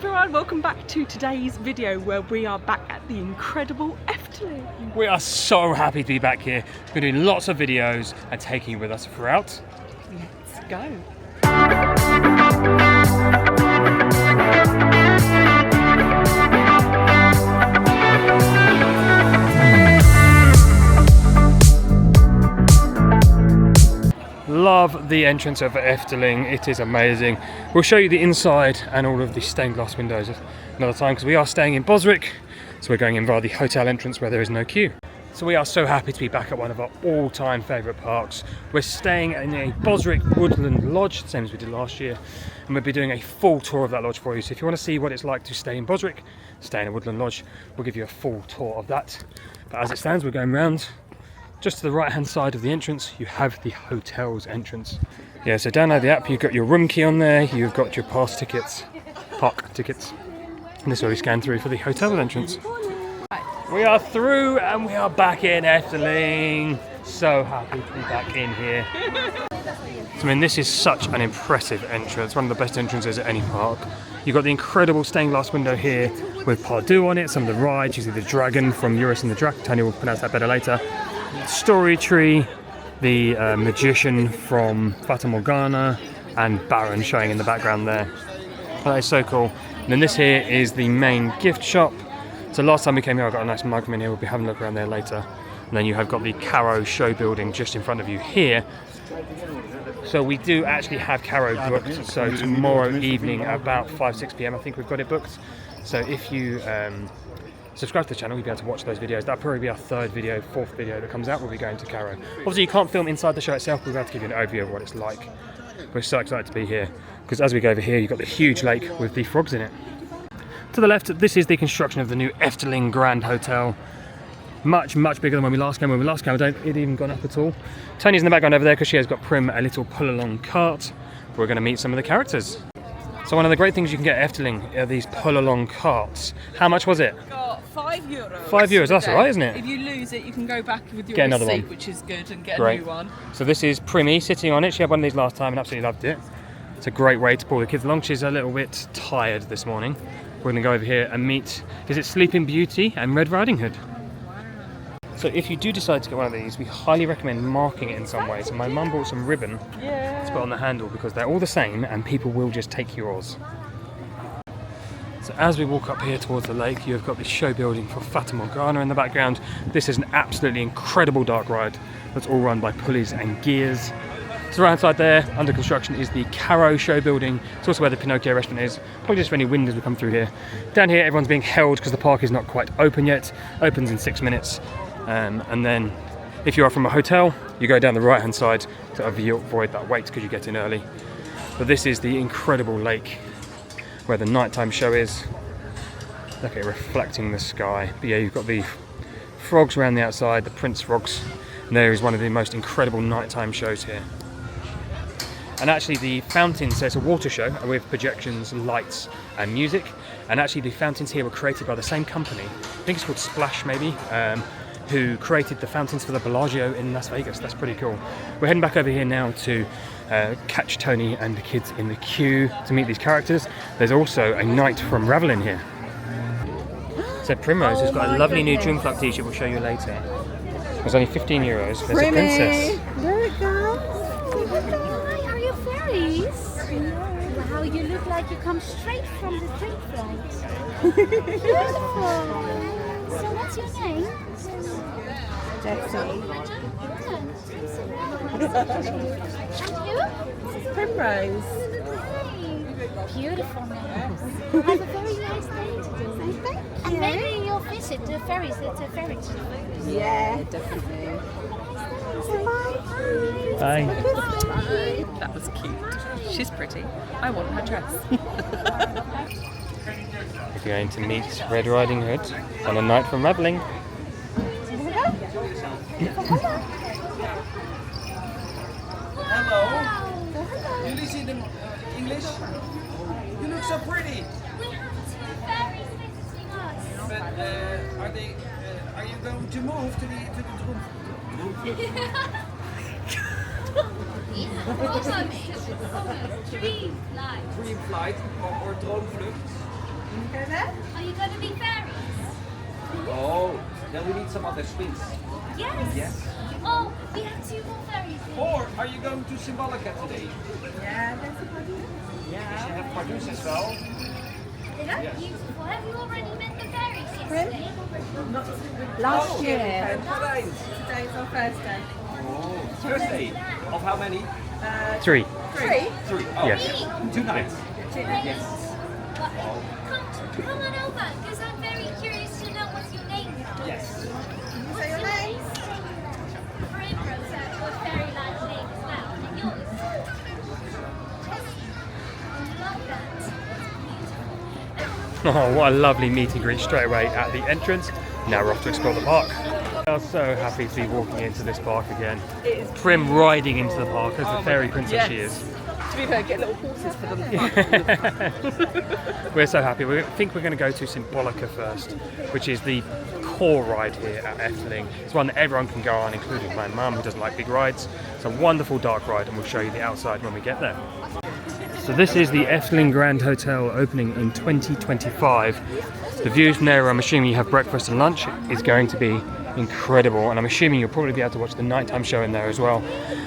everyone, welcome back to today's video where we are back at the incredible Efteling. We are so happy to be back here. We're doing lots of videos and taking you with us throughout. Let's go. Love the entrance of Efteling, it is amazing. We'll show you the inside and all of the stained glass windows another time because we are staying in Bosric, so we're going in via the hotel entrance where there is no queue. So we are so happy to be back at one of our all-time favourite parks. We're staying in a Bosric Woodland Lodge, the same as we did last year, and we'll be doing a full tour of that lodge for you. So if you want to see what it's like to stay in Bosric, stay in a Woodland Lodge, we'll give you a full tour of that. But as it stands, we're going round. Just to the right hand side of the entrance, you have the hotel's entrance. Yeah, so download the app, you've got your room key on there, you've got your park tickets, and this is where we scan through for the hotel entrance. We are through and we are back in Efteling. So happy to be back in here. So, I mean, this is such an impressive entrance, one of the best entrances at any park. You've got the incredible stained glass window here with Pardue on it, some of the rides, you see the dragon from Eurus and the Drac, Tony will pronounce that better later. Story Tree, the magician from Fata Morgana, and Baron showing in the background there. That is so cool. And then this here is the main gift shop. So last time we came here I got a nice mug from in here, we'll be having a look around there later. And then you have got the Caro show building just in front of you here. So we do actually have Caro booked, so tomorrow evening about 5-6 PM I think we've got it booked. So if you subscribe to the channel, you'll be able to watch those videos. That'll probably be our fourth video that comes out. We'll be going to Caro. Obviously you can't film inside the show itself, we'll be able to give you an overview of what it's like. We're so excited to be here, because as we go over here, you've got the huge lake with the frogs in it. To the left, this is the construction of the new Efteling Grand Hotel. Much bigger than when we last came. When we last came, it hadn't even gone up at all. Tony's in the background over there because she has got Prim a little pull-along cart. We're going to meet some of the characters. So one of the great things you can get at Efteling are these pull-along carts. How much was it? Got €5. €5, that's all right, isn't it? If you lose it, you can go back with your get another receipt, one, which is good, and get great. a new one. So this is Primmy sitting on it. She had one of these last time and absolutely loved it. It's a great way to pull the kids along. She's a little bit tired this morning. We're going to go over here and meet, is it Sleeping Beauty and Red Riding Hood? So if you do decide to get one of these, we highly recommend marking it in some way. So my mum bought some ribbon to put on the handle because they're all the same and people will just take yours. So as we walk up here towards the lake, you've got this show building for Fata Morgana in the background. This is an absolutely incredible dark ride that's all run by pulleys and gears. So right outside there, under construction, is the Caro show building. It's also where the Pinocchio restaurant is. Probably just for any wind as we come through here. Down here, everyone's being held because the park is not quite open yet. Opens in 6 minutes. And then, if you are from a hotel, you go down the right-hand side to avoid that wait because you get in early. But this is the incredible lake where the nighttime show is. Look at it reflecting the sky. But yeah, you've got the frogs around the outside, the prince frogs. And there is one of the most incredible nighttime shows here. And actually the fountains, so it's a water show with projections, lights and music. And actually the fountains here were created by the same company, I think it's called Splash maybe, who created the fountains for the Bellagio in Las Vegas. That's pretty cool. We're heading back over here now to catch Tony and the kids in the queue to meet these characters. There's also a knight from Ravelin here. So Primrose has got a lovely new Dreamclub t-shirt we'll show you later. It was only €15. There's a princess. There it goes. Hi, are you fairies? Wow, you look like you come straight from the train flight. Beautiful. So what's your name? Jessie. And you? Primrose. Beautiful name. Have a very nice day today. Thank you. And maybe you'll visit the ferries. It's a ferry trip. Yeah, definitely. Bye. Bye. That was cute. She's pretty. I want her dress. We're going to meet Red Riding Hood and a knight from Ravelin. Hello. You listen to English? You look so pretty. We have two fairies visiting us. But are you going to move to the Dream flight. dream flight or droomvlucht? Are you going to be fairies? Oh, then we need some other spins. Yes. Yes. Oh, we have 2 more fairies. Or are you going to Symbolica today? Yeah, that's a party. We have Pardoes as well. Yeah. Beautiful. Have you already met the fairies yesterday? Last year. Today's our first day. Oh, Thursday. Of how many? 3. 3? 3. Oh, Yes. 2 nights. Yes. Come on over, because I'm very curious to know what your name is. Yes. Say your names. Primrose has a fairy-like name as well. And yours? I love that. Oh, what a lovely meet and greet straight away at the entrance. Now we're off to explore the park. We are so happy to be walking into this park again. It is Prim riding into the park as the my fairy God. princess Yes. she is. To be fair, get little horses for them. We're so happy. We think we're going to go to Symbolica first, which is the core ride here at Efteling. It's one that everyone can go on, including my mum who doesn't like big rides. It's a wonderful dark ride and we'll show you the outside when we get there. So this is the Efteling Grand Hotel opening in 2025. The views from there, I'm assuming you have breakfast and lunch, is going to be incredible, and I'm assuming you'll probably be able to watch the nighttime show in there as well.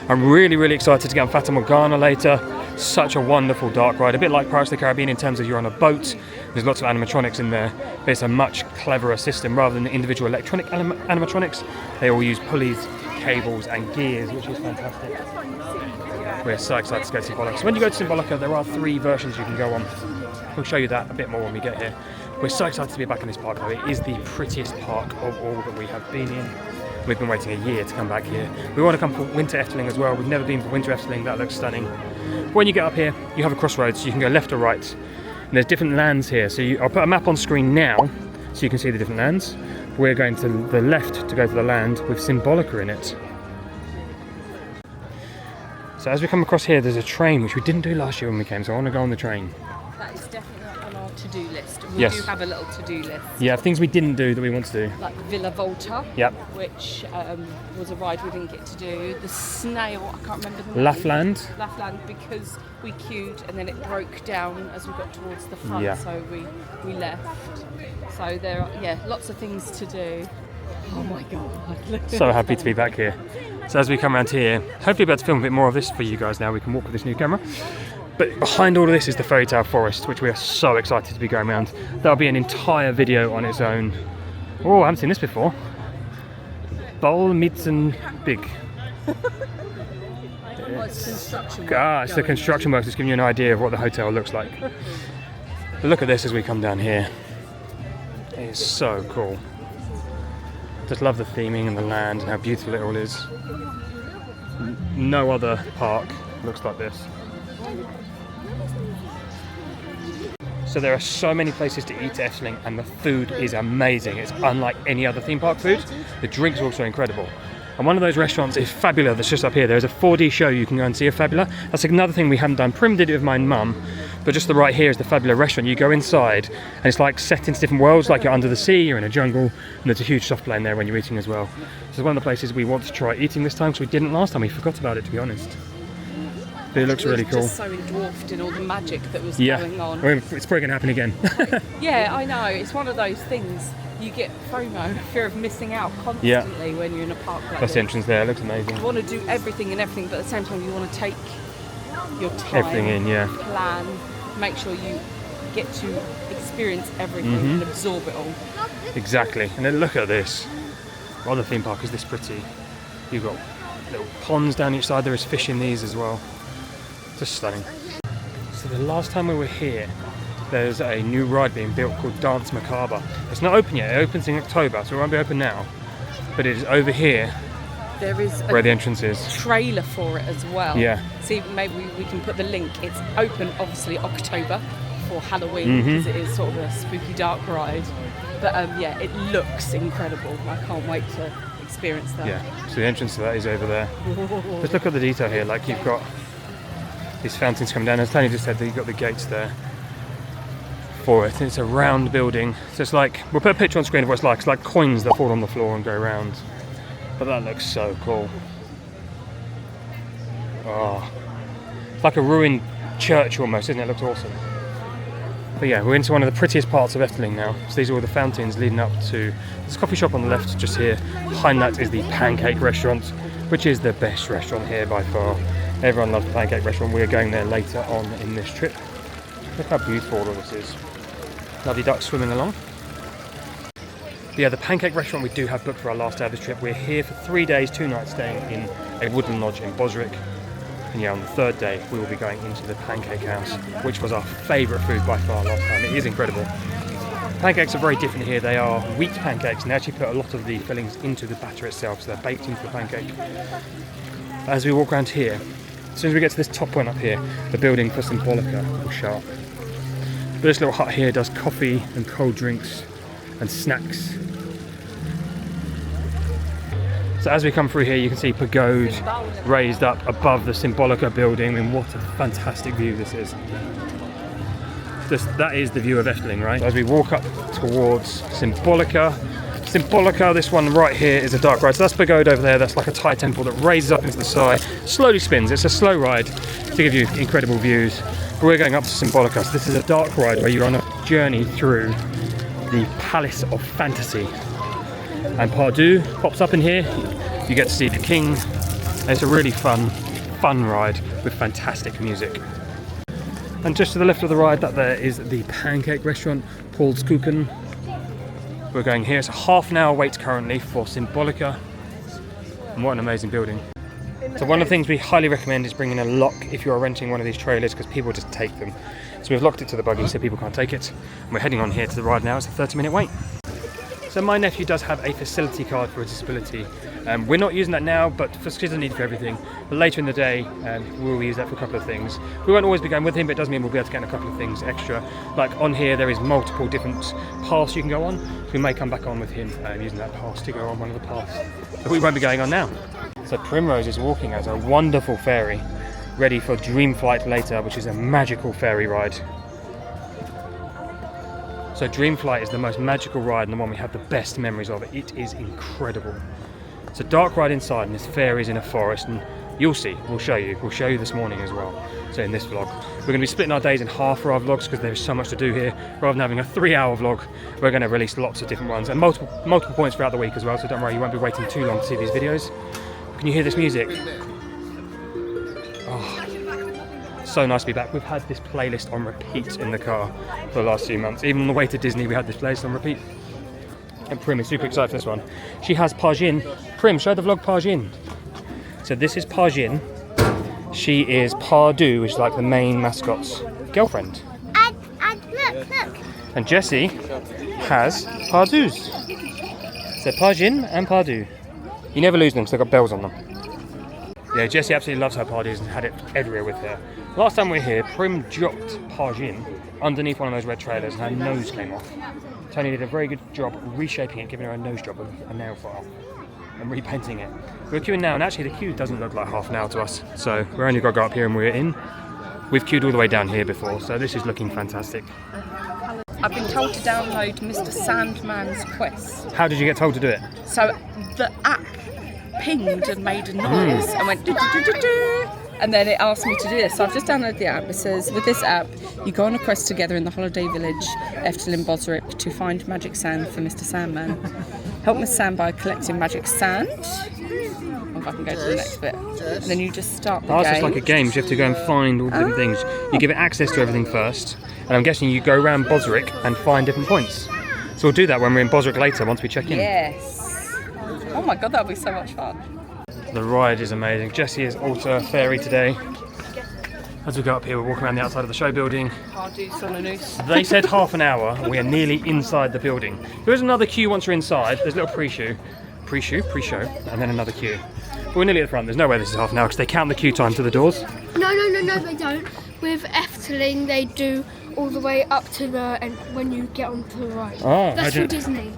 I'm really excited to get on Fata Morgana later. Such a wonderful dark ride, a bit like Pirates of the Caribbean in terms of you're on a boat. There's lots of animatronics in there, but it's a much cleverer system rather than the individual electronic animatronics. They all use pulleys, cables and gears, which is fantastic. We're so excited to go to Symbolica. So when you go to Symbolica, there are 3 versions you can go on. We'll show you that a bit more when we get here. We're so excited to be back in this park though. It is the prettiest park of all that we have been in. We've been waiting a year to come back here. We want to come for Winter Efteling as well. We've never been for Winter Efteling. That looks stunning. When you get up here, you have a crossroads. You can go left or right. And there's different lands here. So I'll put a map on screen now so you can see the different lands. We're going to the left to go to the land with Symbolica in it. So as we come across here, there's a train, which we didn't do last year when we came, so I want to go on the train. That is definitely on our to-do list. We Yes. do have a little to-do list. Yeah, things we didn't do that we want to do. Like Villa Volta, Yep. which was a ride we didn't get to do. The snail, I can't remember the name. Laughland. Laughland, because we queued and then it broke down as we got towards the front, Yeah. so we left. So there are, lots of things to do. Oh my God. So happy to be back here. So as we come around here, hopefully we'll be able to film a bit more of this for you guys now. We can walk with this new camera. But behind all of this is the Fairy Tale Forest, which we are so excited to be going around. That'll be an entire video on its own. Oh, I haven't seen this before. Bowl meets and big. It's construction work It's the going construction works. It's giving you an idea of what the hotel looks like. But look at this as we come down here. It is so cool. Just love the theming and the land and how beautiful it all is. No other park looks like this. So there are so many places to eat at Efteling and the food is amazing. It's unlike any other theme park food. The drinks are also incredible. And one of those restaurants is Fabula that's just up here. There's a 4D show you can go and see of Fabula. That's another thing we haven't done. Prim did it with my mum, but just the right here is the Fabula restaurant. You go inside and it's like set into different worlds, like you're under the sea, you're in a jungle, and there's a huge soft play in there when you're eating as well. This is one of the places we want to try eating this time because we didn't last time. We forgot about it, to be honest. But it looks really cool. Just so dwarfed in all the magic that was Yeah, going on. I mean, it's probably going to happen again. Yeah, I know. It's one of those things. You get FOMO, fear of missing out constantly when you're in a park like That's this. the entrance there, it looks amazing. You want to do everything and everything, but at the same time you want to take your time, Everything in, yeah. plan, make sure you get to experience everything Mm-hmm. and absorb it all. Exactly, and then look at this. What other theme park is this pretty? You've got little ponds down each side, there is fish in these as well. Just stunning. So the last time we were here, there's a new ride being built called Dance Macabre. It's not open yet, it opens in October, so it won't be open now. But it is over here There is where a the entrance is. trailer for it as well. Yeah. See, maybe we can put the link. It's open, obviously, October for Halloween Mm-hmm. because it is sort of a spooky dark ride. But yeah, it looks incredible. I can't wait to experience that. Yeah, so the entrance to that is over there. Just look at the detail here, like you've got these fountains coming down. As Tony just said, you've got the gates there for it. And it's a round building. So it's like, we'll put a picture on screen of what it's like. It's like coins that fall on the floor and go round. But that looks so cool. Oh, it's like a ruined church almost, isn't it? It looks awesome. But yeah, we're into one of the prettiest parts of Efteling now. So these are all the fountains leading up to this coffee shop on the left just here. Behind that is the Pancake restaurant, which is the best restaurant here by far. Everyone loves the Pancake restaurant. We are going there later on in this trip. Look how beautiful all of this is. Lovely ducks swimming along. But yeah, the Pancake restaurant we do have booked for our last day of this trip. We're here for 3 days, 2 nights, staying in a wooden lodge in Bosric. And yeah, on the 3rd day, we will be going into the Pancake House, which was our favourite food by far last time. It is incredible. Pancakes are very different here. They are wheat pancakes, and they actually put a lot of the fillings into the batter itself, so they're baked into the pancake. As we walk around here, as soon as we get to this top point up here, the building for Symbolica will show up. But this little hut here does coffee and cold drinks and snacks. So as we come through here, you can see Pagode raised up above the Symbolica building. I mean, what a fantastic view this is. That is the view of Efteling, right? So as we walk up towards Symbolica, this one right here is a dark ride. So that's Pagode over there. That's like a Thai temple that raises up into the sky, slowly spins. It's a slow ride to give you incredible views. But we're going up to Symbolica. So this is a dark ride where you're on a journey through the Palace of Fantasy. And Pardieu pops up in here. You get to see the king. It's a really fun ride with fantastic music. And just to the left of the ride, that there is the Pancake restaurant, Paul's Kuchen. We're going here. It's a half an hour wait currently for Symbolica. And what an amazing building. So one of the things we highly recommend is bringing a lock if you're renting one of these trailers, because people just take them. So we've locked it to the buggy so people can't take it. And we're heading on here to the ride now. It's a 30-minute wait. So my nephew does have a facility card for a disability. We're not using that now, but for kids are needed for everything. But later in the day, we'll use that for a couple of things. We won't always be going with him, but it does mean we'll be able to get a couple of things extra. Like on here, there is multiple different paths you can go on. So we may come back on with him using that pass to go on one of the paths that we won't be going on now. So Primrose is walking as a wonderful fairy, ready for Dream Flight later, which is a magical fairy ride. So Dream Flight is the most magical ride and the one we have the best memories of. It is incredible. It's a dark ride inside and there's fairies in a forest, and you'll see, we'll show you this morning as well. So in this vlog, we're going to be splitting our days in half for our vlogs because there's so much to do here. Rather than having a 3-hour vlog, we're going to release lots of different ones and multiple points throughout the week as well, so don't worry, you won't be waiting too long to see these videos. Can you hear this music? Oh, so nice to be back. We've had this playlist on repeat in the car for the last few months. Even on the way to Disney, we had this playlist on repeat. And Prim is super excited for this one. She has Parjin. Prim, show the vlog Parjin. So this is Parjin. She is Pardieu, which is like the main mascot's girlfriend. And look. And Jessie has Pardieu's. So Parjin and Pardieu. You never lose them because they've got bells on them. Yeah, Jessie absolutely loves her Pardieu's and had it everywhere with her. Last time we were here, Prim dropped Parjin underneath one of those red trailers and her nose came off. Tony did a very good job reshaping it, giving her a nose job of a nail file and repainting it. We're queuing now, and actually the queue doesn't look like half an hour to us, so we're only got to go up here and we're in. We've queued all the way down here before, so this is looking fantastic. I've been told to download Mr. Sandman's Quest. How did you get told to do it? So the app pinged and made a noise and went do-do-do-do-do. And then it asked me to do this. So I've just downloaded the app. It says, with this app, you go on a quest together in the holiday village, Efteling Bosric, to find magic sand for Mr. Sandman. Help Mr. Sand by collecting magic sand. If I can go to the next bit. And then you just start the game. It's just like a game. So you have to go and find all the different things. You give it access to everything first. And I'm guessing you go around Bosric and find different points. So we'll do that when we're in Bosric later, once we check in. Yes. Oh my god, that'll be so much fun. The ride is amazing. Jessie is also a fairy today. As we go up here, we're walking around the outside of the show building. They said half an hour, and we are nearly inside the building. There is another queue once you're inside. There's a little pre-show, and then another queue. But we're nearly at the front. There's no way this is half an hour because they count the queue time to the doors. No, they don't. With Efteling, they do all the way up to the end when you get onto the ride. Oh, that's from Disney.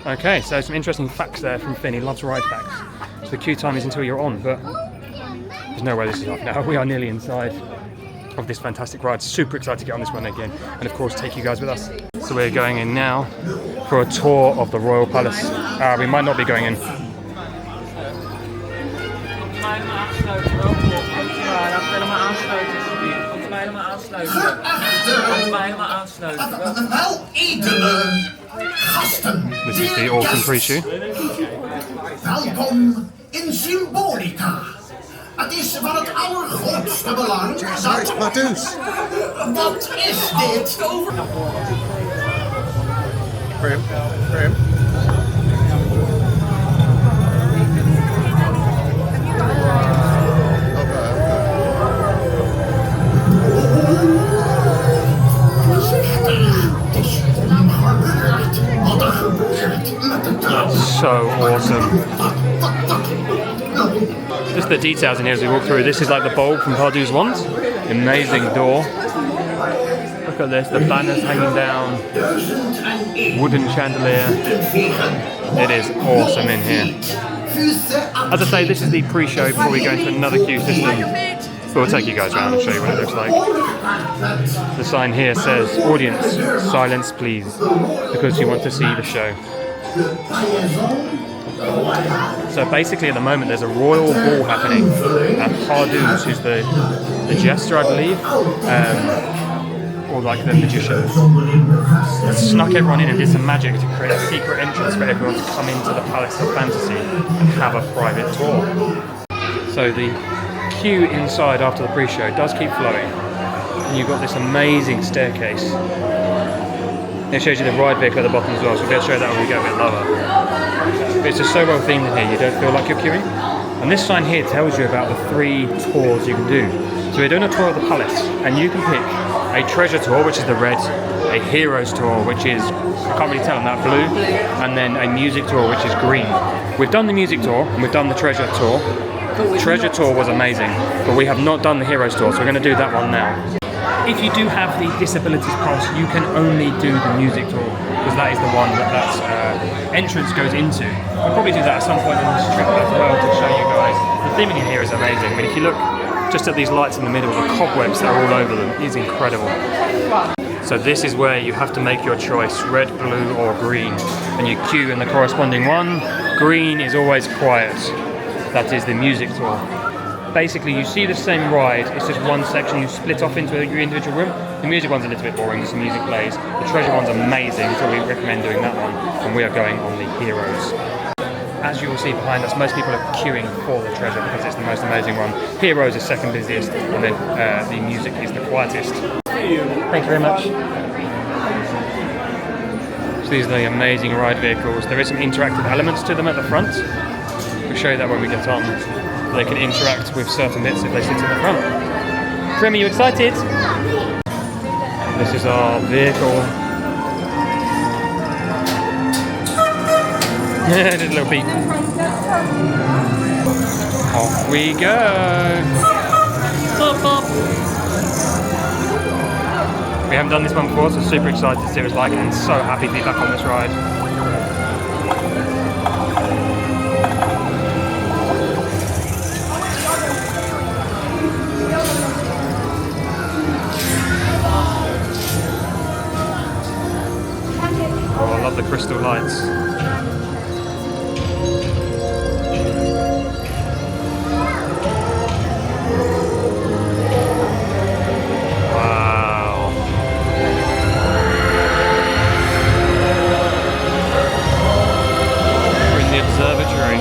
Okay, so some interesting facts there from Finn. He loves ride facts. So the queue time is until you're on, but there's no way this is half an hour. We are nearly inside of this fantastic ride. Super excited to get on this one again, and of course take you guys with us. So we're going in now for a tour of the Royal Palace. We might not be going in. aansluiten. Laten we helemaal aansluiten. Weledele gasten. This is the autumn pre-show. Welkom in Symbolica. Het is van het allergrootste belang dat... Wat dus? Wat is dit? Grim. So awesome. Just the details in here as we walk through. This is like the bulb from Pardew's wand. Amazing door. Look at this, the banners hanging down. Wooden chandelier. It is awesome in here. As I say, this is the pre-show before we go into another queue system. So we'll take you guys around and show you what it looks like. The sign here says, audience, silence please, because you want to see the show. So basically at the moment there's a royal ball happening and Pardew's, who's the jester I believe, or like the magician, has snuck everyone in and did some magic to create a secret entrance for everyone to come into the Palace of Fantasy and have a private tour. So the queue inside after the pre-show does keep flowing and you've got this amazing staircase. It shows you the ride vehicle at the bottom as well, so we'll be able to show that when we go a bit lower. But it's just so well themed in here, you don't feel like you're queuing. And this sign here tells you about the 3 tours you can do. So we're doing a tour of the palace, and you can pick a treasure tour, which is the red, a heroes tour, which is, I can't really tell on that, blue, and then a music tour, which is green. We've done the music tour, and we've done the treasure tour. The treasure tour was amazing, but we have not done the heroes tour, so we're going to do that one now. If you do have the disabilities pass, you can only do the music tour because that is the one that entrance goes into. We'll probably do that at some point on this trip as well to show you guys. The theming in here is amazing. I mean, if you look just at these lights in the middle, the cobwebs that are all over them is incredible. So this is where you have to make your choice, red, blue or green. And you queue in the corresponding one. Green is always quiet. That is the music tour. Basically, you see the same ride, it's just one section, you split off into your individual room. The music one's a little bit boring, just the music plays. The treasure one's amazing, so we recommend doing that one. And we are going on the heroes. As you will see behind us, most people are queuing for the treasure because it's the most amazing one. Heroes is second busiest, and then the music is the quietest. Thank you very much. So these are the amazing ride vehicles. There is some interactive elements to them at the front. We'll show you that when we get on. They can interact with certain bits if they sit in the front. Grim, are you excited? This is our vehicle. Just a little beep. Off we go. Pop, pop. We haven't done this one before, so super excited to see what it's like and so happy to be back on this ride. Oh, I love the crystal lights. Wow. We're in the observatory.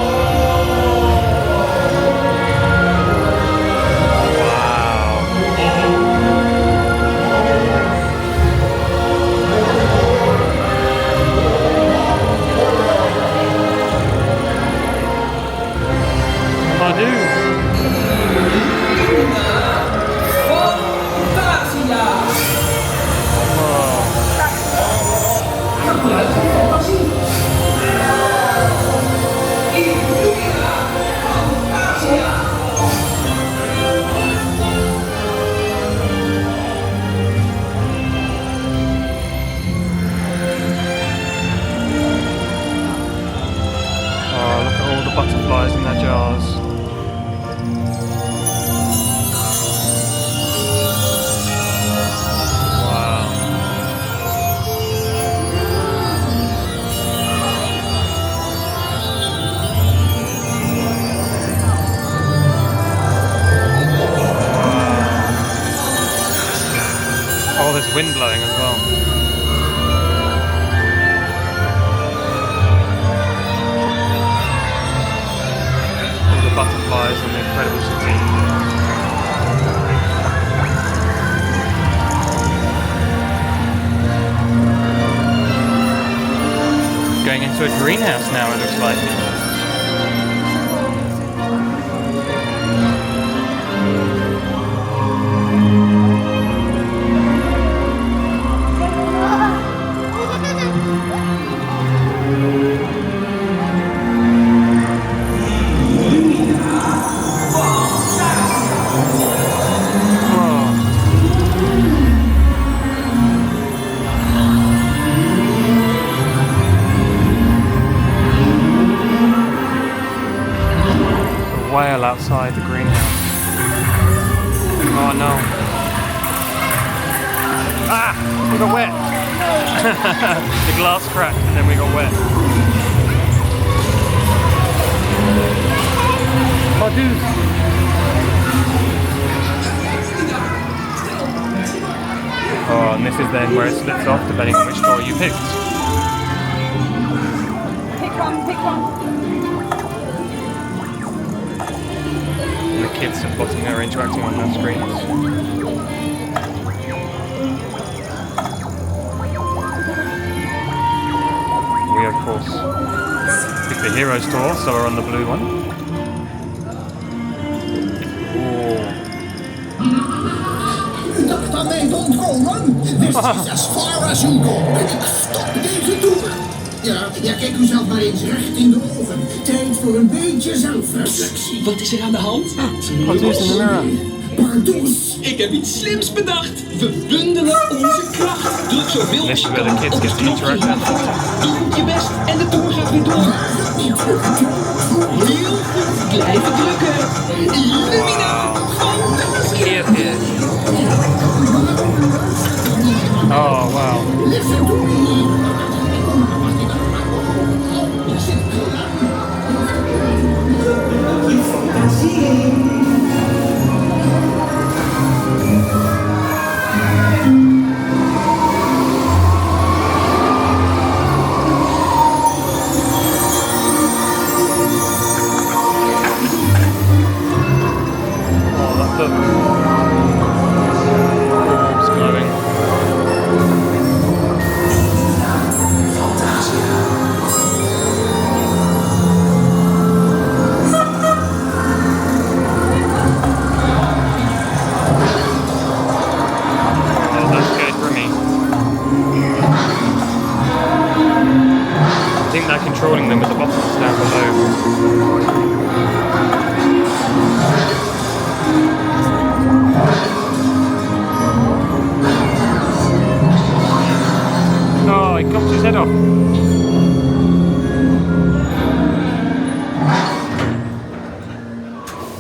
Butterflies in their jars. Wow. wind blowing as well. All the butterflies and the incredible city. Going into a greenhouse now, it looks like. Whale outside the greenhouse. Oh no. Ah! We got wet! The glass cracked and then we got wet. Pardoes! Oh, and this is then where it splits off depending on which door you picked. Pick one. The kids at the bottom are interacting on their screens. We of course pick the Heroes tour, so we're on the blue one. U dacht aan mij te ontkomen? This is as far as you go. Stop deze toer. Ja, kijk u zelf maar eens recht in de ogen. Tijd voor een beetje zelfreflectie. Wat is er aan de hand? Pardoes in the mirror. Pardoes. Ik heb iets slims bedacht. We bundelen onze kracht. Druk zoveel This is als je where the kan kids op get het to knopje. interact. Doe je best en de toer gaat weer door. Heel goed. Blijven drukken. Illumina. Here. Oh wow. Listen to me. Orbs glowing. Oh, that's good for me. I think they're controlling them with the buttons down below. Oh, he chopped his head off.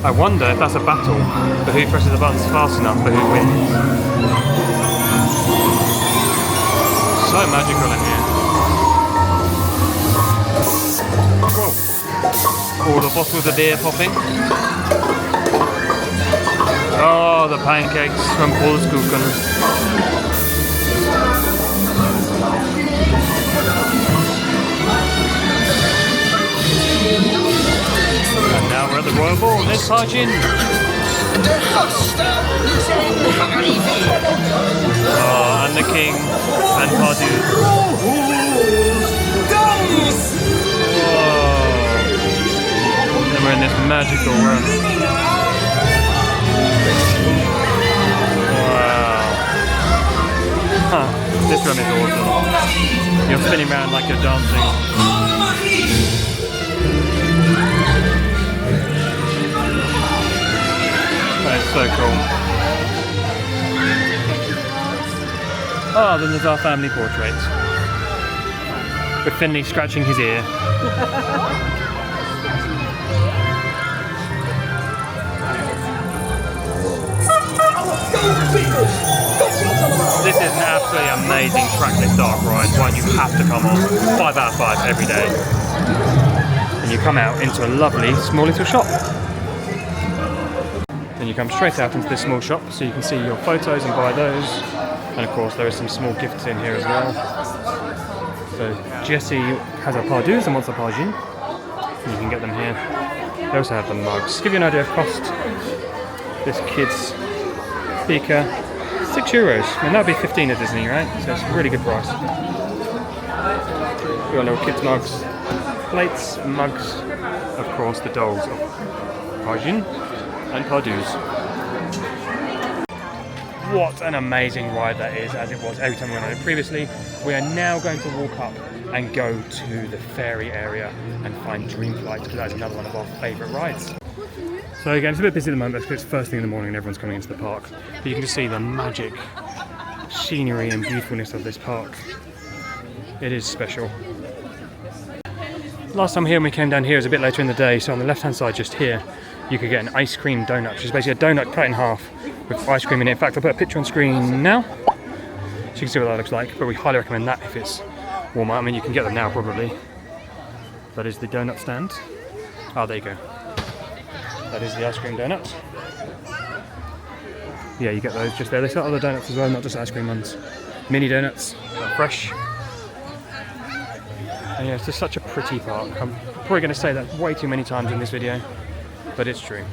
I wonder if that's a battle for who presses the buttons fast enough for who wins. So magical in here. Whoa. All the bottles of beer popping. Oh, the pancakes from Polskuchen. And now we're at the Royal Ball. Let's charge in. Oh, and the King and Pardoes. Oh. And we're in this magical room. Wow. Huh. This room is awesome. You're spinning around like you're dancing. That's so cool. Oh, then there's our family portrait. With Finley scratching his ear. This is an absolutely amazing trackless dark ride, one you have to come on. 5 out of 5 every day. And you come out into a lovely small little shop. Then you come straight out into this small shop so you can see your photos and buy those. And of course there are some small gifts in here as well. So Jessie has a pardoos and wants a pargin. You can get them here. They also have the mugs. To give you an idea of cost, this kid's beaker, €6. I mean, that would be 15 at Disney, right? So it's a really good price. We've got little kids' mugs, plates, mugs, of course the dolls of Pargin and Pardoos. What an amazing ride that is, as it was every time we went on it previously. We are now going to walk up and go to the ferry area and find Dream Flight, because that is another one of our favourite rides. So again, it's a bit busy at the moment because it's first thing in the morning and everyone's coming into the park. But you can just see the magic scenery and beautifulness of this park. It is special. Last time here when we came down here was a bit later in the day, so on the left hand side just here you could get an ice cream donut, which is basically a donut cut in half with ice cream in it. In fact, I'll put a picture on screen now so you can see what that looks like, but we highly recommend that if it's warmer. I mean, you can get them now probably. That is the donut stand. Oh, there you go. That is the ice cream donut. Yeah, you get those just there. They sell other donuts as well, not just ice cream ones. Mini donuts, fresh. And yeah, it's just such a pretty park. I'm probably going to say that way too many times in this video, but it's true.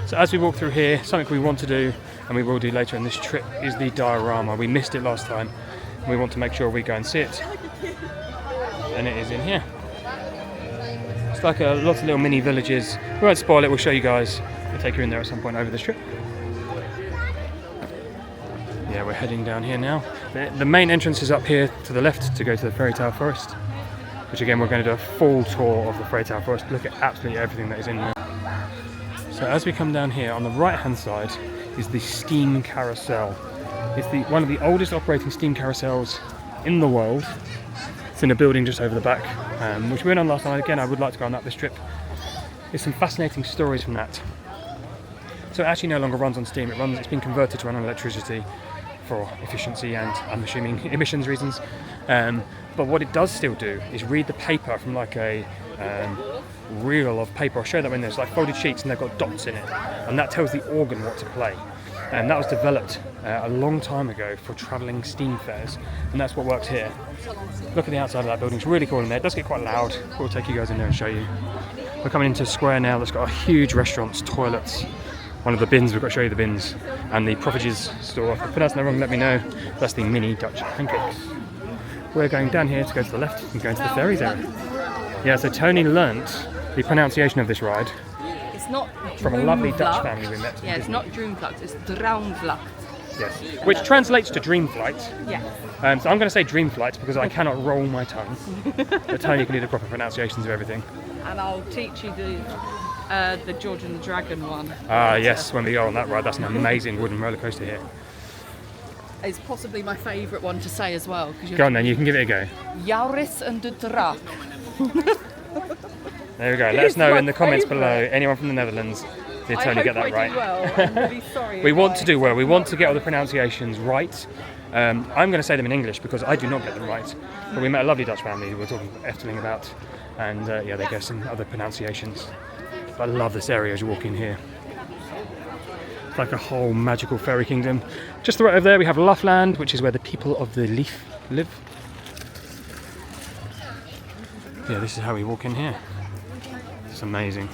So as we walk through here, something we want to do, and we will do later in this trip, is the Diarama. We missed it last time, and we want to make sure we go and see it. And it is in here. It's like lots of little mini villages. We won't spoil it, we'll show you guys. We'll take you in there at some point over this trip. Yeah, we're heading down here now. The main entrance is up here to the left to go to the Fairy Tale Forest, which again we're going to do a full tour of the Fairy Tale Forest, look at absolutely everything that is in there. So as we come down here, on the right hand side is the Steam Carousel. It's one of the oldest operating steam carousels in the world. It's in a building just over the back, which we went on last night. Again, I would like to go on that this trip. There's some fascinating stories from that. So it actually no longer runs on steam. It's been converted to run on electricity for efficiency and, I'm assuming, emissions reasons. But what it does still do is read the paper from like a reel of paper. I'll show that when there's like folded sheets and they've got dots in it, and that tells the organ what to play. And that was developed a long time ago for travelling steam fairs, and that's what works here. Look at the outside of that building, it's really cool in there. It does get quite loud, but we'll take you guys in there and show you. We're coming into a square now that's got a huge restaurants, toilets, one of the bins, we've got to show you the bins, and the Proffiges store. If I pronounce that wrong, let me know. That's the mini Dutch Pancakes. We're going down here to go to the left and go into the ferries area. Yeah, so Tony learnt the pronunciation of this ride Not from a lovely Dutch family we met. Yeah, it's not Droomvlucht, it's Droomvlucht. Yes, which translates to Dream Flight. Yeah. So I'm going to say Dream Flight because I cannot roll my tongue. But Tony can do the proper pronunciations of everything. And I'll teach you the George and the Dragon one. Ah, yes, when we go on that ride, that's an amazing wooden roller coaster here. It's possibly my favourite one to say as well. Go on then, you can give it a go. Jouris en de Draak. There we go. Let us know in the comments below, anyone from the Netherlands, did Tony get that right? Well. I'm really sorry. We want to do well. We want to get all the pronunciations right. I'm going to say them in English because I do not get them right. But we met a lovely Dutch family who we were talking Efteling about, and yeah, they gave some other pronunciations. But I love this area as you walk in here. It's like a whole magical fairy kingdom. Just right over there we have Luffland, which is where the people of the leaf live. Yeah, this is how we walk in here. It's amazing.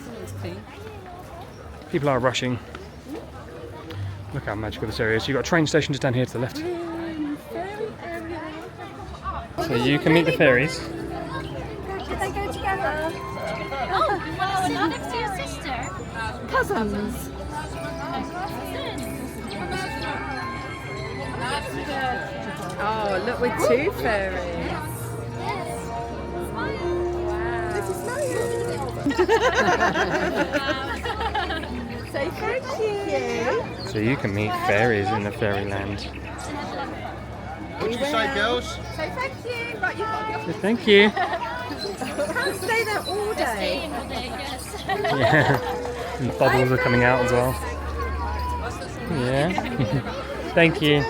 People are rushing. Look how magical this area is. You've got a train station just down here to the left. So you can meet the fairies. Did they go together? Oh, well, sit next to your sister. Cousins. Oh, look, we're two fairies. Say thank you. So you can meet fairies in the fairyland. What did you say, girls? Say thank you. Right, you've got So thank you. to stay there all day. Yeah. And the bubbles are coming out as well. Yeah. Thank you.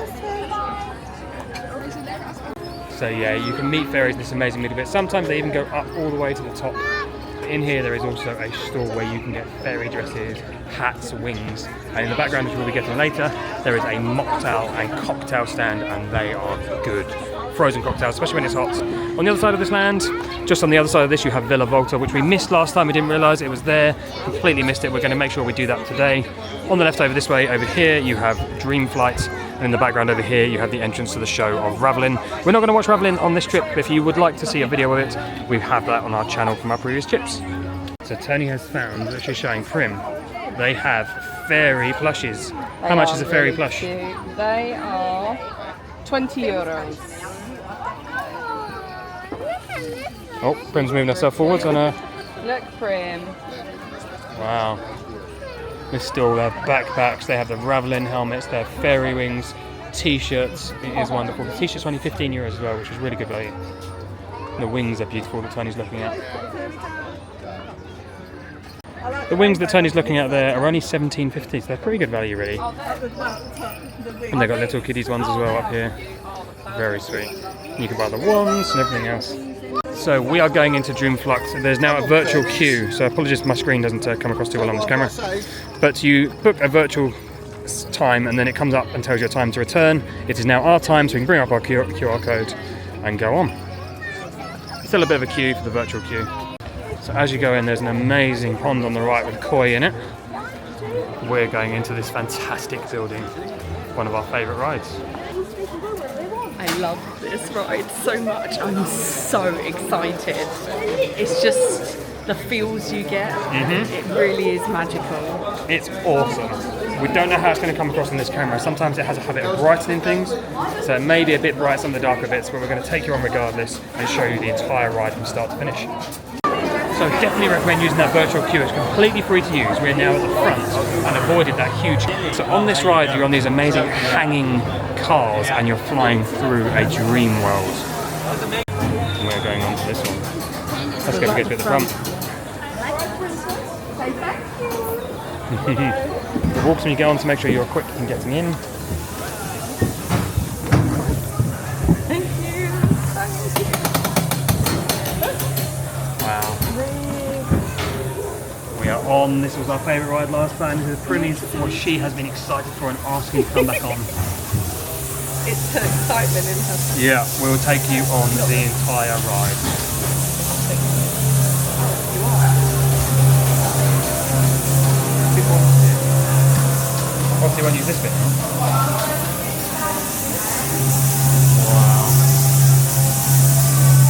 So yeah, you can meet fairies in this amazing little bit. Sometimes they even go up all the way to the top In here there is also a store where you can get fairy dresses, hats, wings, and in the background, which we'll be getting later, there is a mocktail and cocktail stand, and they are good. Frozen cocktails, especially when it's hot. On the other side of this land, just on the other side of this, you have Villa Volta, which we missed last time. We didn't realise it was there, completely missed it. We're going to make sure we do that today. On the left over this way, over here, you have Dream Flight, and in the background over here, you have the entrance to the show of Ravelin. We're not going to watch Ravelin on this trip, but if you would like to see a video of it, we have that on our channel from our previous trips. So Tony has found, that she's showing Prim, they have fairy plushies. How much is a fairy plush? Cute. They are 20 euros. Oh, Prim's moving herself forwards on her. Look, Prim. Wow. This still their backpacks, they have the Ravelin helmets, they have fairy wings, t-shirts. It is wonderful. The t-shirt's only 15 euros as well, which is really good value. The wings are beautiful that Tony's looking at. The wings that Tony's looking at there are only 17.50, so they're pretty good value really. And they've got little kiddies ones as well up here. Very sweet. You can buy the wands and everything else. So we are going into Dreamflux. There's now a virtual queue, so apologies if my screen doesn't come across too well on this camera. But you book a virtual time and then it comes up and tells you a time to return. It is now our time, so we can bring up our QR code and go on. Still a bit of a queue for the virtual queue. So as you go in, there's an amazing pond on the right with koi in it. We're going into this fantastic building, one of our favourite rides. I love this ride so much. I'm so excited. It's just the feels you get. It really is magical. It's awesome. We don't know how it's going to come across on this camera. Sometimes it has a habit of brightening things, so it may be a bit bright some of the darker bits, but we're going to take you on regardless and show you the entire ride from start to finish. So definitely recommend using that virtual queue. It's completely free to use. We're now at the front and avoided that huge. So on this ride, you're on these amazing hanging cars and you're flying through a dream world. And we're going on to this one. Let's go get to the front. The walks when you go on to make sure you're quick in getting in. Wow. We are on. This was our favourite ride last time. This is Primmy's, what she has been excited for and asking to come back on. It's her excitement in her. Yeah, we'll take you on the entire ride. Obviously won't use this bit. Wow.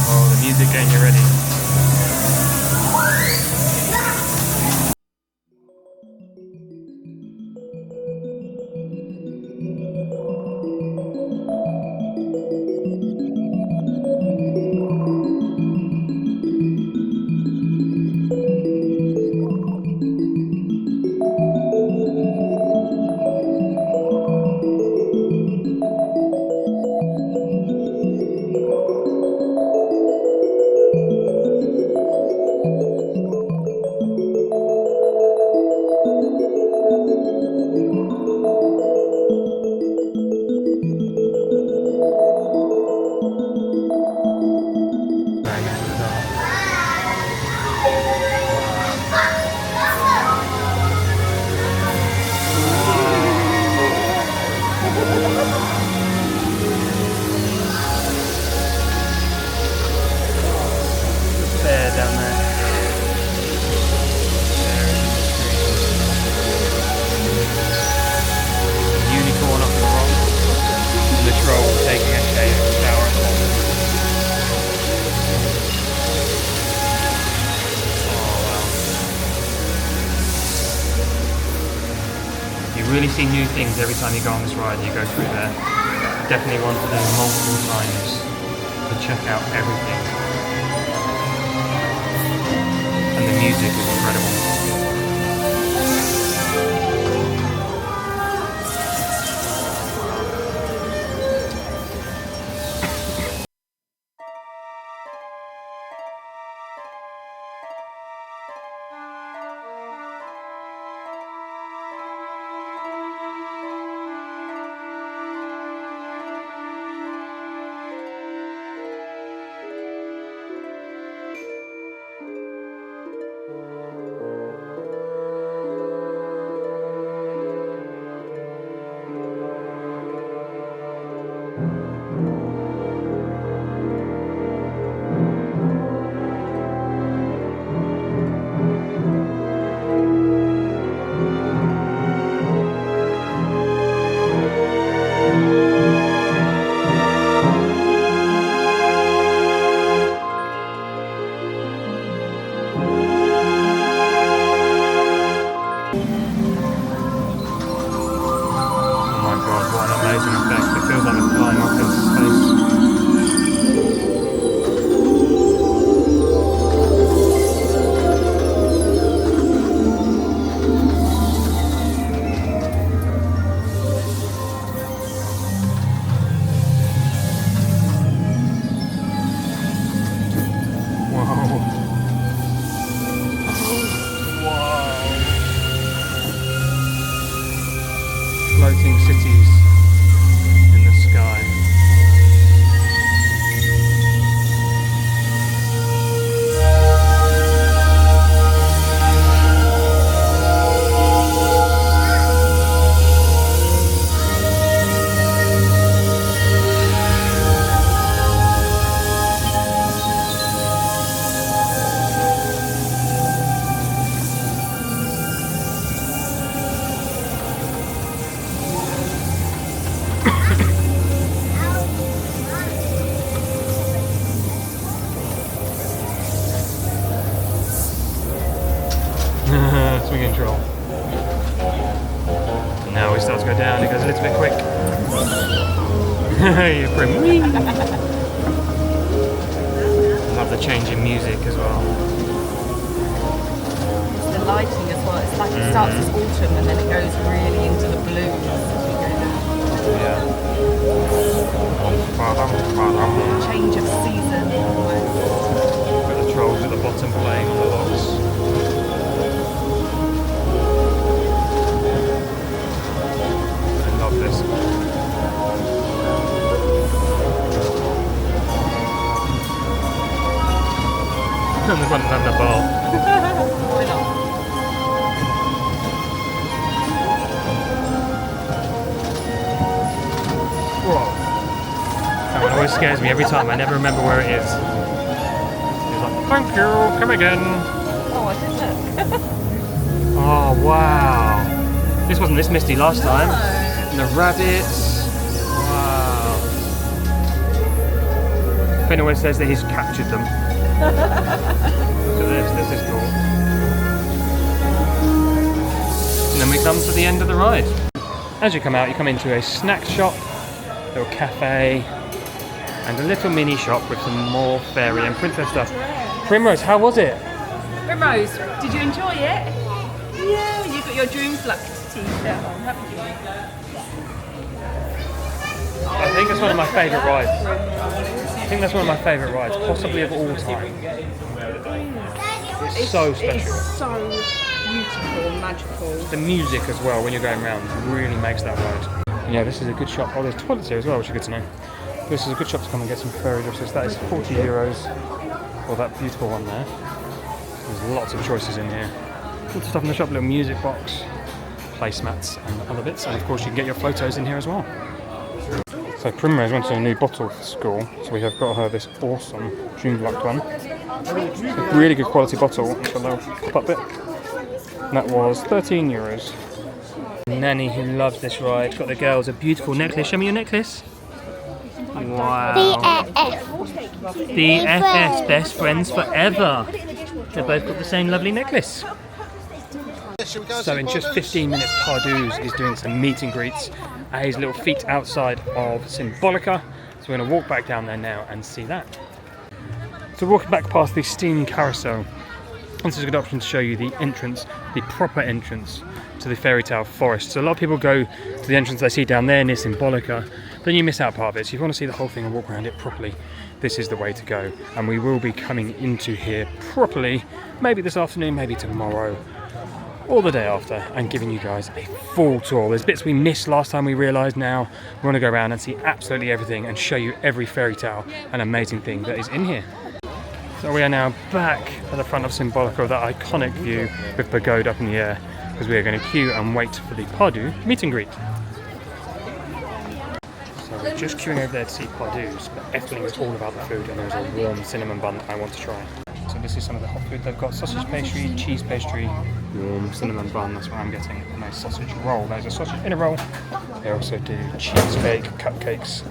Oh, the music getting you ready. Really see new things every time you go on this ride and you go through there. Definitely want to do multiple times to check out everything. And the music is incredible. it's a bit quick. You're pretty. Love the change in music as well. It's the lighting as well. It's like it starts as autumn and then it goes really into the blues as we go down. Yeah. Change of season. Got the trolls at the bottom playing on the logs. I love this. And there's one having a bar. Why not? Whoa. That one always scares me every time. I never remember where it is. He's like, thank you, come again. Oh, I did look. Oh, wow. This wasn't this misty last time. And the rabbits. Wow. Finn always says that he's captured them. Look at this is cool. And then we come to the end of the ride. As you come out, you come into a snack shop, little cafe, and a little mini shop with some more fairy and princess stuff. Primrose, how was it? Primrose, did you enjoy it? Yeah, you got your Dreams Luck t-shirt on, haven't you? I think it's one of my favourite rides. I think that's one of my favourite rides, possibly of all time. It's so special. It's so beautiful and magical. The music as well, when you're going around, really makes that ride. Yeah, this is a good shop. Oh, there's toilets here as well, which is good to know. This is a good shop to come and get some fairy dresses. That is €40 for that beautiful one there. There's lots of choices in here. Lots of stuff in the shop, little music box, placemats and other bits. And of course you can get your photos in here as well. So Primrose went to a new bottle for school, so we have got her this awesome June Luck one. It's a really good quality bottle, it's a little pop-up bit. And that was €13. Nanny, who loves this ride, got the girls a beautiful necklace. Show me your necklace. Wow. BFFs, best friends forever. They've both got the same lovely necklace. So in just 15 minutes, Pardew's is doing some meet and greets at his little feet outside of Symbolica. So we're going to walk back down there now and see that. So walking back past the steam carousel, this is a good option to show you the entrance, the proper entrance to the fairy tale forest. So a lot of people go to the entrance they see down there near Symbolica, then you miss out part of it. So if you want to see the whole thing and walk around it properly, this is the way to go. And we will be coming into here properly, maybe this afternoon, maybe tomorrow, or the day after, and giving you guys a full tour. There's bits we missed last time, we realised now. We want to go around and see absolutely everything and show you every fairy tale and amazing thing that is in here. So we are now back at the front of Symbolica, that iconic view with Pagoda up in the air, because we are going to queue and wait for the Pardew meet and greet. So we're just queuing over there to see Pardew's, but Efteling is all about the food, and there's a warm cinnamon bun I want to try. So this is some of the hot food they've got: sausage pastry, cheese pastry, warm cinnamon bun, that's what I'm getting, and a sausage roll. There's a sausage in a roll. They also do cheesecake, cupcakes,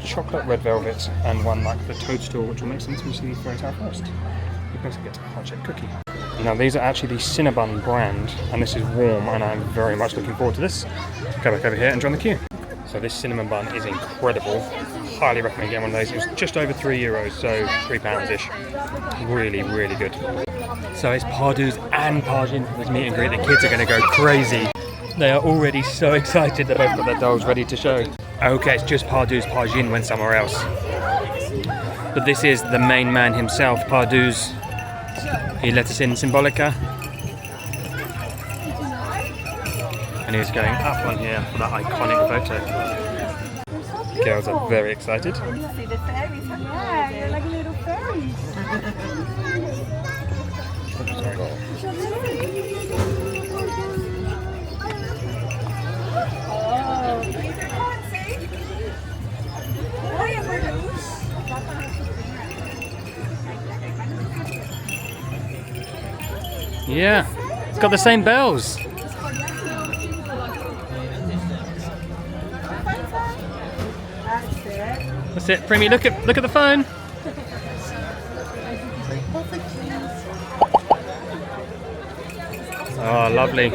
chocolate red velvet, and one like the toadstool, which will make sense when you see the fairy tale first. You can also get a heart-shaped cookie. Now these are actually the Cinnabon brand, and this is warm, and I'm very much looking forward to this. Go back over here and join the queue. So this cinnamon bun is incredible. Highly recommend getting one of those. It was just over €3, so £3-ish. Really, really good. So it's Pardew's and Parjin for this meet and greet. The kids are going to go crazy. They are already so excited. They've both got their dolls ready to show. Okay, it's just Pardew's. Parjin went somewhere else. But this is the main man himself, Pardew's. He let us in Symbolica. And he's going up on here for that iconic photo. The girls are very excited. See the fairies. Yeah, you're like little fairies. Yeah, it's got the same bells. That's it, Primi. Look at the phone. Oh, lovely.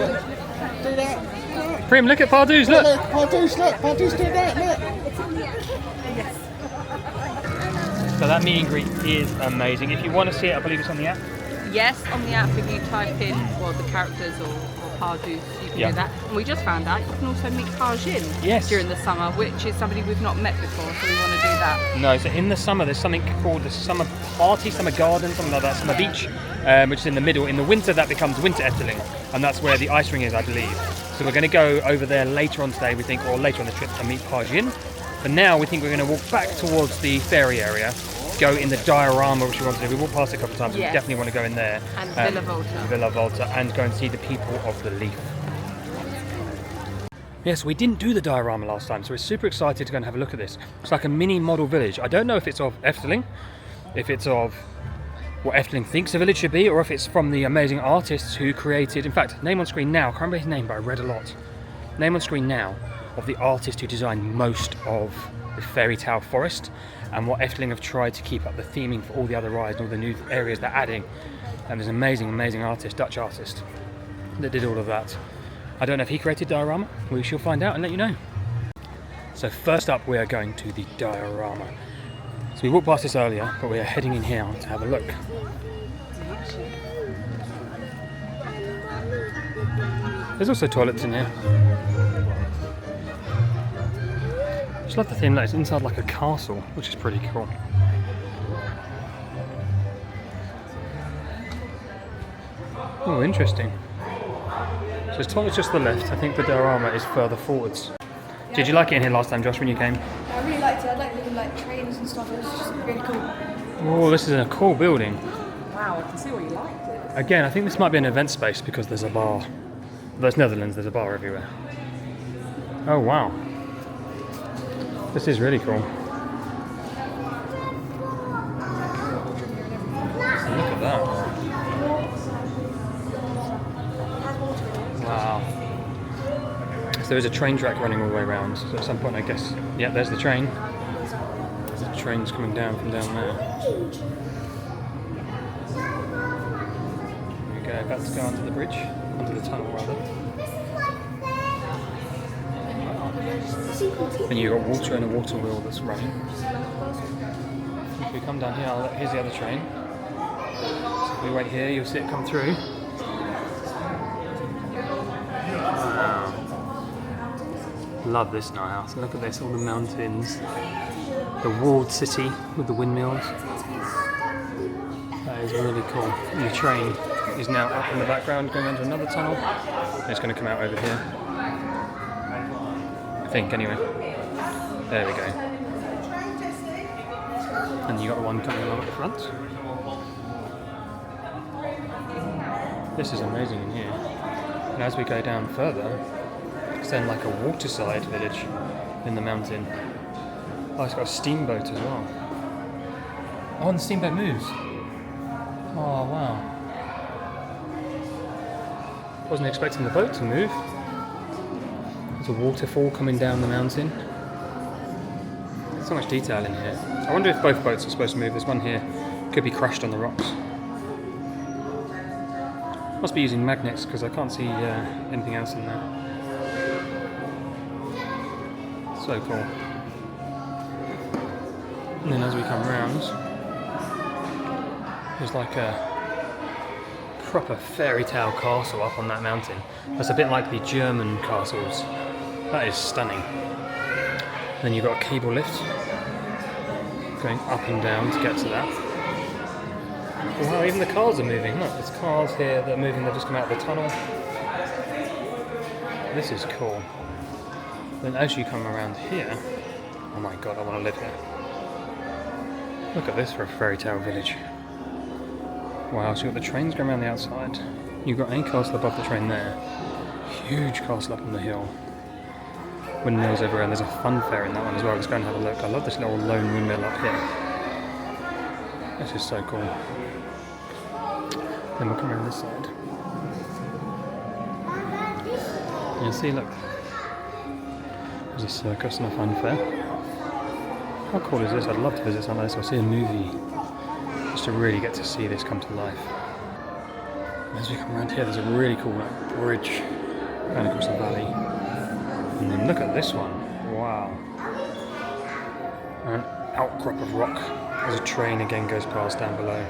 Prim, look at Pardus, look! Look, Pardus, do that, look. So that meet and greet is amazing. If you want to see it, I believe it's on the app. Yes, on the app, if you type in the characters or Pardus, you can Yeah. do that. And we just found out you can also meet Parjin Yes. during the summer, which is somebody we've not met before, so we want to do that. No, so in the summer there's something called the summer party, summer garden, something like that, summer beach, which is in the middle. In the winter that becomes winter Efteling, and that's where the ice ring is, I believe. So we're going to go over there later on today, we think, or later on the trip, and meet Parjin. But now we think we're going to walk back towards the ferry area, go in the Diarama, which we want to do. We walked past it a couple of times, Yes. we definitely want to go in there. And Villa Volta. Villa Volta, and go and see the people of the Leaf. Yes, we didn't do the Diorama last time, so we're super excited to go and have a look at this. It's like a mini model village. I don't know if it's of Efteling, if it's of what Efteling thinks a village should be, or if it's from the amazing artists who created, in fact, name on screen now, I can't remember his name, but I read a lot. Name on screen now of the artist who designed most of the fairy tale forest, and what Efteling have tried to keep up the theming for all the other rides and all the new areas they're adding. And there's an amazing, amazing artist, Dutch artist, that did all of that. I don't know if he created Diorama. We shall find out and let you know. So first up, we are going to the Diorama. So we walked past this earlier, but we are heading in here to have a look. There's also toilets in here. I just love the theme that it's inside like a castle, which is pretty cool. Oh, interesting. So his toilet's just to the left. I think the Diorama is further forwards. Yeah. Did you like it in here last time, Josh, when you came? I really liked it. I like looking like trains and stuff. It was just really cool. Oh, this is a cool building. Wow, I can see why you liked it. Again, I think this might be an event space because there's a bar. There's Netherlands, there's a bar everywhere. Oh, wow. This is really cool. Look at that. Wow. So there is a train track running all the way around. So at some point, I guess, yeah, there's the train. The train's coming down from down there. There we go, about to go onto the bridge, onto the tunnel rather. And you've got water and a water wheel that's running. If we come down here, here's the other train. So if we wait here, you'll see it come through. Wow. Love this night house. Look at this, all the mountains. The walled city with the windmills. That is really cool. And the train is now up in the background going into another tunnel. And it's going to come out over here. I think, anyway. There we go. And you got the one coming along at the front. This is amazing in here. And as we go down further, it's then like a waterside village in the mountain. Oh, it's got a steamboat as well. Oh, and the steamboat moves. Oh, wow. Wasn't expecting the boat to move. There's a waterfall coming down the mountain. So much detail in here. I wonder if both boats are supposed to move. There's one here, could be crushed on the rocks. Must be using magnets because I can't see anything else in there. So cool. And then as we come round, there's like a proper fairy tale castle up on that mountain. That's a bit like the German castles. That is stunning. Then you've got a cable lift going up and down to get to that. Wow, even the cars are moving. Look, there's cars here that are moving. They've just come out of the tunnel. This is cool. Then as you come around here, oh my god, I want to live here. Look at this for a fairy tale village. Wow, so you've got the trains going around the outside. You've got a castle above the train there. Huge castle up on the hill. Windmills everywhere, and there's a fun fair in that one as well. Let's go and have a look. I love this little lone windmill up here. This is so cool. Then we'll come around this side. You see, look. There's a circus and a fun fair. How cool is this? I'd love to visit something like this or see a movie. Just to really get to see this come to life. And as we come around here, there's a really cool bridge going across the valley. And then look at this one. Wow. An outcrop of rock as a train again goes past down below.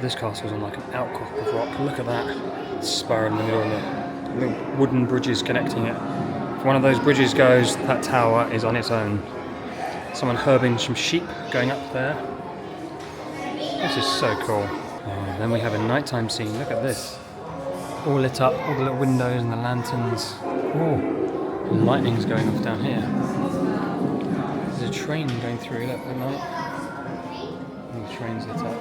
This castle's on like an outcrop of rock. Look at that spur in the middle of the little wooden bridges connecting it. If one of those bridges goes, that tower is on its own. Someone herbing some sheep going up there. This is so cool. And then we have a nighttime scene. Look at this. All lit up, all the little windows and the lanterns. Oh, and lightning's going off down here. There's a train going through look, at night. And the train's lit up.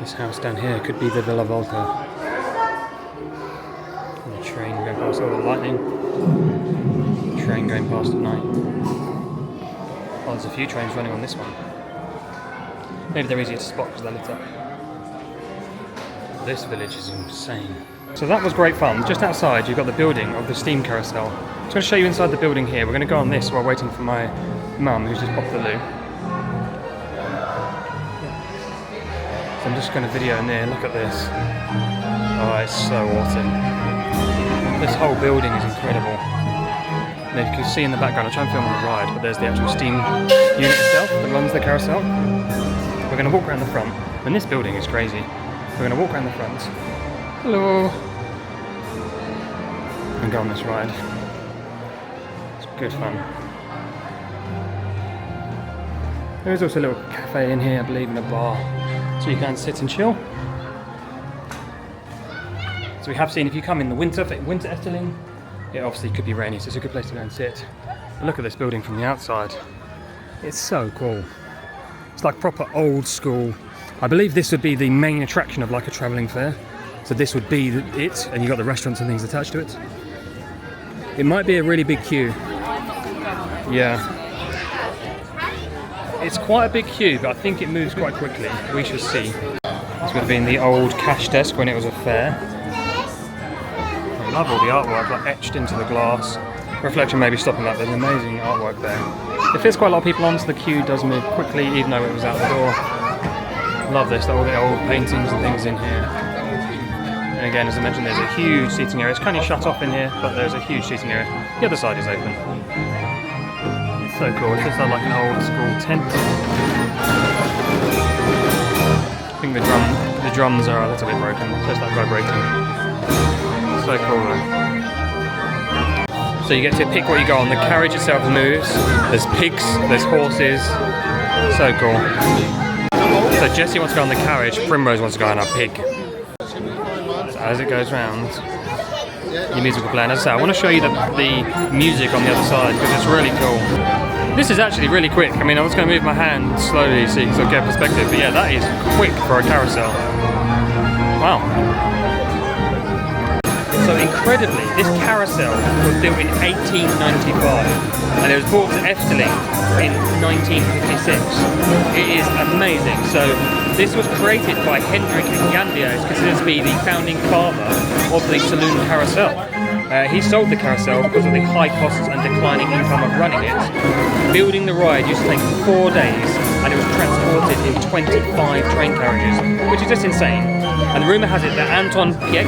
This house down here could be the Villa Volta. And the train going past all the lightning. The train going past at night. Oh, there's a few trains running on this one. Maybe they're easier to spot because they're lit up. This village is insane. So that was great fun. Just outside you've got the building of the steam carousel. I'm just going to show you inside the building here. We're going to go on this while waiting for my mum who's just popped the loo. So I'm just going to video in there. Look at this. Oh, it's so awesome. This whole building is incredible. And if you can see in the background, I'll try and film on the ride, but there's the actual steam unit itself that runs the carousel. We're going to walk around the front, and this building is crazy. We're going to walk around the front. Hello! And go on this ride. It's good fun. There is also a little cafe in here, I believe, and a bar, so you can sit and chill. So we have seen, if you come in the winter Efteling, it obviously could be rainy, so it's a good place to go and sit. But look at this building from the outside. It's so cool. It's like proper old school. I believe this would be the main attraction of like a travelling fair. So this would be it, and you've got the restaurants and things attached to it. It might be a really big queue. Yeah. It's quite a big queue, but I think it moves quite quickly. We shall see. This would have been the old cash desk when it was a fair. I love all the artwork, like etched into the glass. Reflection may be stopping that, there's amazing artwork there. It fits quite a lot of people on, so the queue does move quickly, even though it was out the door. Love this, all the old paintings and things in here. And again, as I mentioned, there's a huge seating area. It's kind of shut off in here, but there's a huge seating area. The other side is open. It's so cool. It's just like an old school tent. I think the drums are a little bit broken. It's just like vibrating. It's so cool though. So you get to pick what you go on. The carriage itself moves. There's pigs. There's horses. So cool. So Jessie wants to go on the carriage. Primrose wants to go on a pig. As it goes round, your musical plan. As I say, I want to show you the music on the other side because it's really cool. This is actually really quick. I mean, I was going to move my hand slowly so you can get perspective, but yeah, that is quick for a carousel. Wow. So incredibly, this carousel was built in 1895 and it was brought to Efteling in 1956. It is amazing. So this was created by Hendrik Jandia, who's considered to be the founding father of the saloon carousel. He sold the carousel because of the high costs and declining income of running it. Building the ride used to take 4 days and it was transported in 25 train carriages, which is just insane. And the rumour has it that Anton Pieck,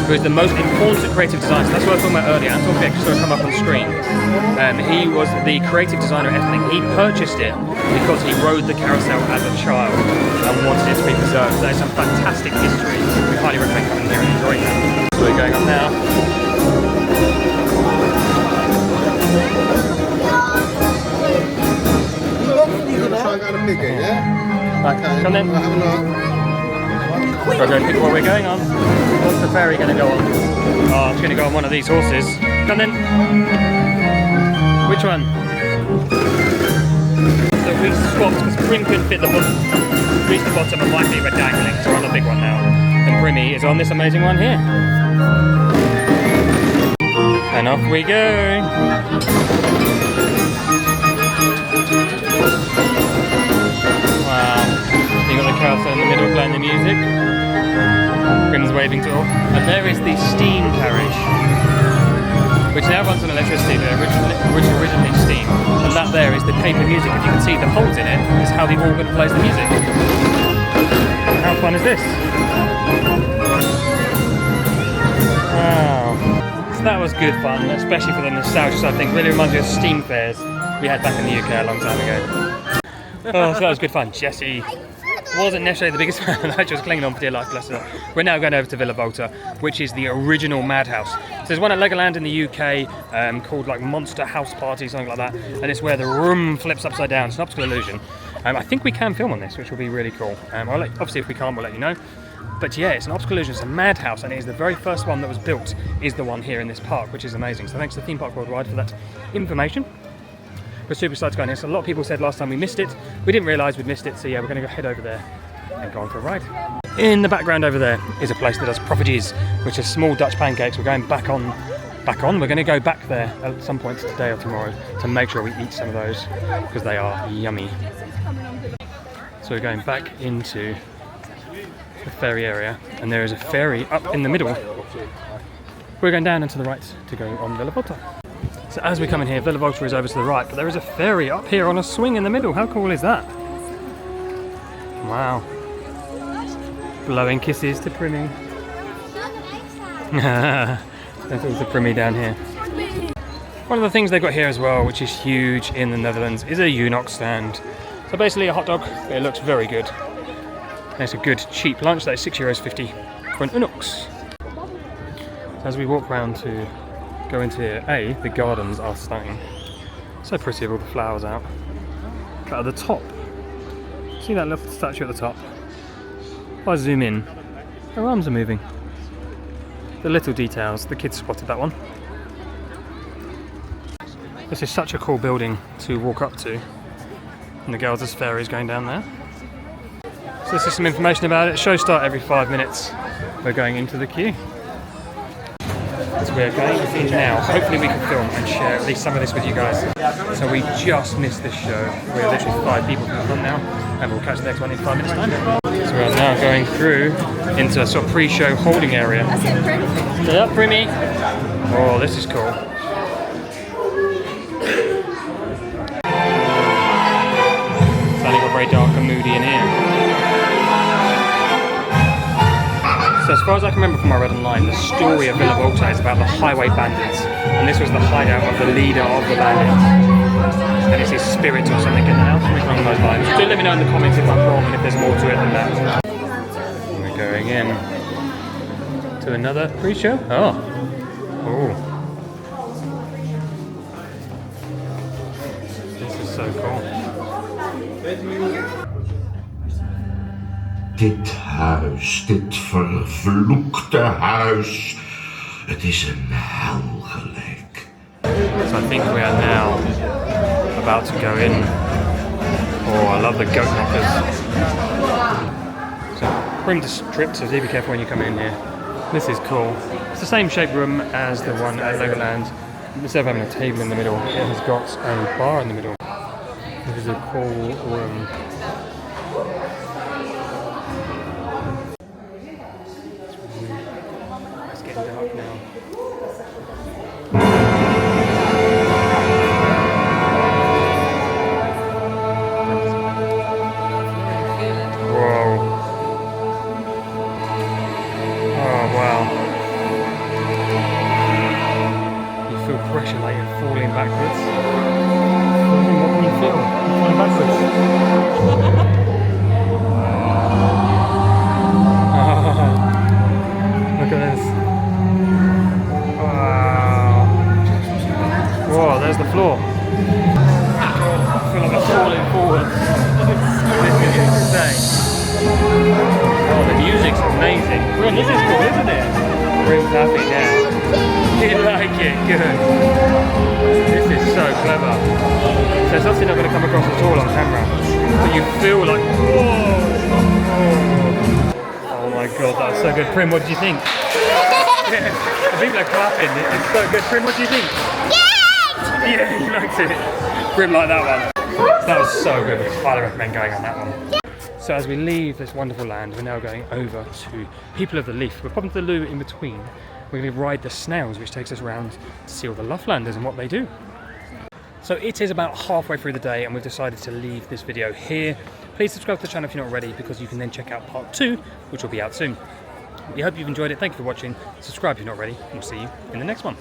who is the most important creative designer, that's what I was talking about earlier, Anton Pieck just sort of come up on the screen. He was the creative designer at Efteling. He purchased it because he rode the carousel as a child and wanted it to be preserved. So there's some fantastic history. We highly recommend coming here and enjoying that. So we're going on now. Right, come then. We're going to pick what we're going on. What's the ferry going to go on? Oh, it's going to go on one of these horses. Come then. Which one? So we swapped because Prim couldn't fit the bottom. Reach the bottom and my feet were dangling, so we're on the big one now. And Primmy is on this amazing one here. And off we go. Wow. You got the carousel in the middle playing the music. Prim's waving to all. And there is the steam carriage, which now runs on electricity, but originally steam. And that there is the paper music. If you can see the holes in it, is how the organ plays the music. How fun is this? Wow. So that was good fun, especially for the nostalgia side of things. Really reminds me of steam fairs we had back in the UK a long time ago. Oh, so that was good fun. Jessie wasn't necessarily the biggest fan, I just clinging on for dear life, bless her. We're now going over to Villa Volta, which is the original madhouse. So there's one at Legoland in the UK called like Monster House Party, something like that, and it's where the room flips upside down. It's an optical illusion. I think we can film on this, which will be really cool. Obviously if we can't, we'll let you know. But yeah, it's an optical illusion, it's a madhouse, and it is the very first one that was built, is the one here in this park, which is amazing. So thanks to Theme Park Worldwide for that information. We're super excited to go on here. So a lot of people said last time we missed it. We didn't realise we'd missed it, so yeah, we're going to go head over there and go on for a ride. In the background over there is a place that does profitees, which is small Dutch pancakes. We're going back on. We're going to go back there at some point today or tomorrow to make sure we eat some of those because they are yummy. So we're going back into the ferry area, and there is a ferry up in the middle. We're going down and to the right to go on Villa Volta. So as we come in here, Villa Volta is over to the right, but there is a ferry up here on a swing in the middle. How cool is that? Wow. Blowing kisses to Primmy. That's also Primmy down here. One of the things they've got here as well, which is huge in the Netherlands, is a Unox stand. So basically a hot dog, but it looks very good. And it's a good cheap lunch. That is €6.50 for an Unox. So as we walk round to go into here, the gardens are stunning. So pretty with all the flowers out. But at the top, see that little statue at the top? If I zoom in, her arms are moving. The little details, the kids spotted that one. This is such a cool building to walk up to. And the girls' ferry is going down there. So this is some information about it. Shows start every 5 minutes. We're going into the queue. So we're going in now. Hopefully we can film and share at least some of this with you guys. So we just missed this show. We're literally 5 people from the front now, and we'll catch the next one in 5 minutes time. So we're now going through into a sort of pre-show holding area. That's it, Prim. Get up, Primmy. Oh, this is cool. Suddenly got very dark and moody in here. So as far as I can remember from my read online, the story of Villa Volta is about the highway bandits, and this was the hideout of the leader of the bandits. And it's his spirit or something in the house, something along those lines. Do let me know in the comments if I'm wrong and if there's more to it than that. We're going in to another pre-show. Oh. This is so cool. Dit huis, dit vervloekte huis. Het is een hel gelijk. So I think we are now about to go in. Oh, I love the goat knockers. So, room to strip, so do be careful when you come in here. This is cool. It's the same shaped room as the one at Legoland. Instead of having a table in the middle, it has got a bar in the middle. This is a cool room. It's getting dark now. Pressure like you're falling backwards. What can you feel? You're falling backwards. Oh, look at this. Wow. Whoa, there's the floor. I feel like I'm falling forwards. This is insane. Oh, the music's amazing. Well, this is cool, isn't it? Rim's happy now. You like it? Good. This is so clever. So it's obviously not going to come across at all on camera, but you feel like, whoa! Oh my god, that's so good. Prim, what did you think? Yeah, the people are clapping. It's so good. Prim, what do you think? Yeah! Yeah, he likes it. Prim liked that one. That was so good. I highly recommend going on that one. So as we leave this wonderful land, we're now going over to People of the Leaf. We're popping to the loo in between. We're going to ride the snails, which takes us around to see all the Loftlanders and what they do. So it is about halfway through the day and we've decided to leave this video here. Please subscribe to the channel if you're not already, because you can then check out part 2, which will be out soon. We hope you've enjoyed it. Thank you for watching. Subscribe if you're not already. We'll see you in the next one.